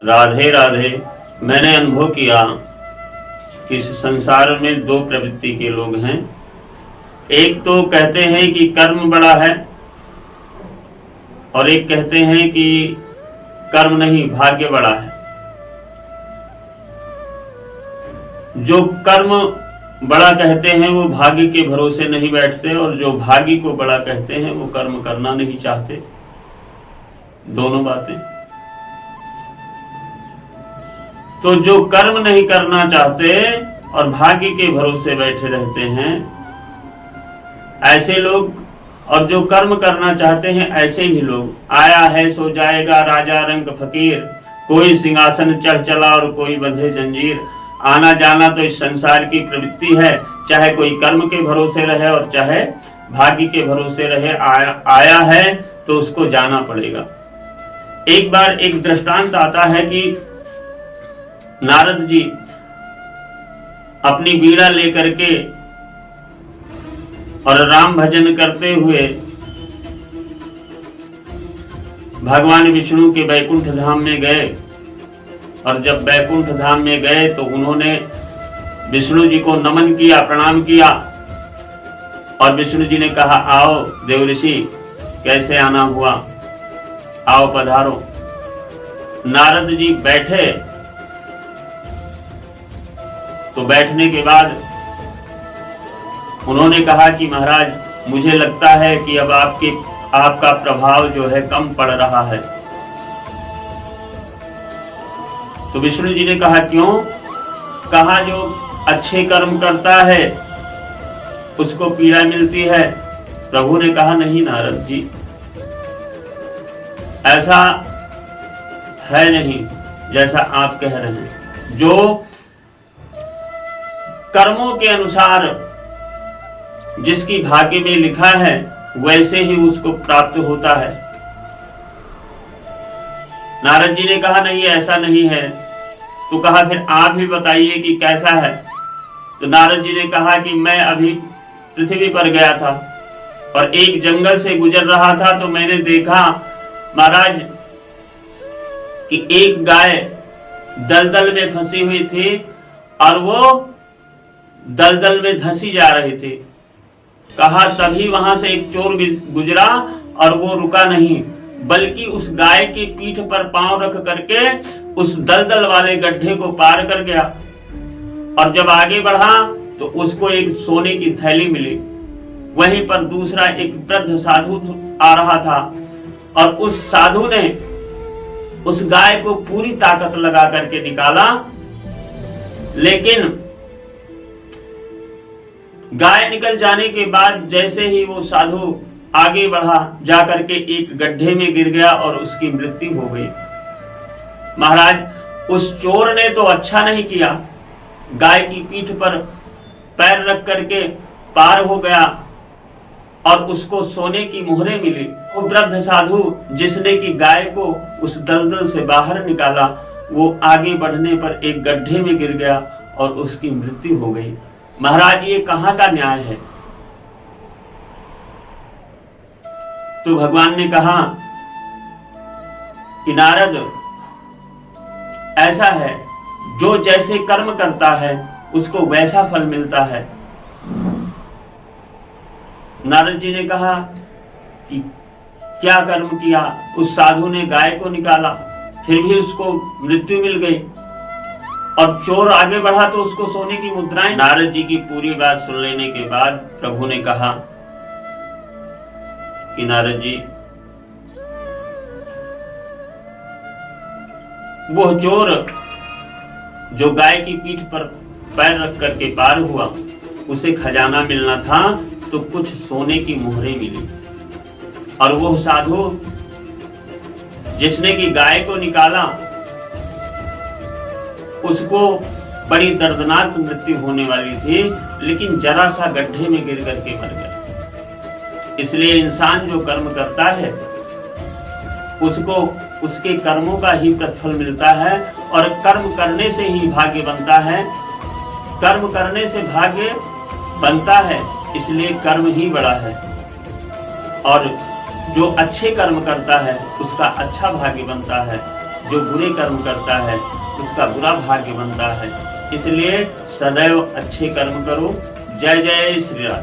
राधे राधे। मैंने अनुभव किया कि इस संसार में दो प्रवृत्ति के लोग हैं। एक तो कहते हैं कि कर्म बड़ा है और एक कहते हैं कि कर्म नहीं, भाग्य बड़ा है। जो कर्म बड़ा कहते हैं वो भाग्य के भरोसे नहीं बैठते, और जो भाग्य को बड़ा कहते हैं वो कर्म करना नहीं चाहते। दोनों बातें। तो जो कर्म नहीं करना चाहते और भाग्य के भरोसे बैठे रहते हैं ऐसे लोग, और जो कर्म करना चाहते हैं ऐसे भी लोग, आया है सो जाएगा राजा रंग फकीर, कोई सिंहासन चढ़ चला और कोई बंधे जंजीर। आना जाना तो इस संसार की प्रवृत्ति है, चाहे कोई कर्म के भरोसे रहे और चाहे भाग्य के भरोसे रहे। आया है तो उसको जाना पड़ेगा। एक बार एक दृष्टांत आता है कि नारद जी अपनी बीड़ा लेकर के और राम भजन करते हुए भगवान विष्णु के बैकुंठ धाम में गए। और जब बैकुंठ धाम में गए तो उन्होंने विष्णु जी को नमन किया, प्रणाम किया, और विष्णु जी ने कहा, आओ देवऋषि, कैसे आना हुआ, आओ पधारो। नारद जी बैठे तो बैठने के बाद उन्होंने कहा कि महाराज, मुझे लगता है कि अब आपका प्रभाव जो है कम पड़ रहा है। तो विष्णु जी ने कहा, क्यों? कहा, जो अच्छे कर्म करता है उसको पीड़ा मिलती है। प्रभु ने कहा, नहीं नारद जी, ऐसा है नहीं जैसा आप कह रहे हैं। जो कर्मों के अनुसार जिसकी भाग्य में लिखा है वैसे ही उसको प्राप्त होता है। नारद जी ने कहा, नहीं ऐसा नहीं है। तो कहा, फिर आप भी बताइए कि कैसा है। तो नारद जी ने कहा कि मैं अभी पृथ्वी पर गया था और एक जंगल से गुजर रहा था, तो मैंने देखा महाराज कि एक गाय दलदल में फंसी हुई थी और वो दलदल में धंसी जा रही थी। कहा, तभी वहां से एक चोर गुजरा और वो रुका नहीं, बल्कि उस गाय की पीठ पर पांव रख करके उस दलदल वाले गड्ढे को पार कर गया। और जब आगे बढ़ा तो उसको एक सोने की थैली मिली। वहीं पर दूसरा एक वृद्ध साधु आ रहा था और उस साधु ने उस गाय को पूरी ताकत लगा करके निकाला, लेकिन गाय निकल जाने के बाद जैसे ही वो साधु आगे बढ़ा, जाकर के एक गड्ढे में गिर गया और उसकी मृत्यु हो गई। महाराज, उस चोर ने तो अच्छा नहीं किया, गाय की पीठ पर पैर रख करके पार हो गया और उसको सोने की मोहरें मिली। वो वृद्ध साधु जिसने की गाय को उस दलदल से बाहर निकाला, वो आगे बढ़ने पर एक गड्ढे में गिर गया और उसकी मृत्यु हो गई। महाराज, ये कहाँ का न्याय है? तो भगवान ने कहा कि नारद, ऐसा है, जो जैसे कर्म करता है उसको वैसा फल मिलता है। नारद जी ने कहा कि क्या कर्म किया? उस साधु ने गाय को निकाला, फिर भी उसको मृत्यु मिल गई, और चोर आगे बढ़ा तो उसको सोने की मुद्राएं। नारद जी की पूरी बात सुन लेने के बाद प्रभु ने कहा कि नारद जी, वो चोर जो गाय की पीठ पर पैर रख करके पार हुआ, उसे खजाना मिलना था तो कुछ सोने की मोहरें मिली, और वो साधु जिसने की गाय को निकाला उसको बड़ी दर्दनाक मृत्यु होने वाली थी, लेकिन जरा सा गड्ढे में गिर करके मर गया। इसलिए इंसान जो कर्म करता है उसको उसके कर्मों का ही प्रतिफल मिलता है, और कर्म करने से ही भाग्य बनता है। कर्म करने से भाग्य बनता है, इसलिए कर्म ही बड़ा है। और जो अच्छे कर्म करता है उसका अच्छा भाग्य बनता है। जो बुरे कर्म करता है उसका बुरा भाग्य बनता है। इसलिए सदैव अच्छे कर्म करो। जय जय श्री राम।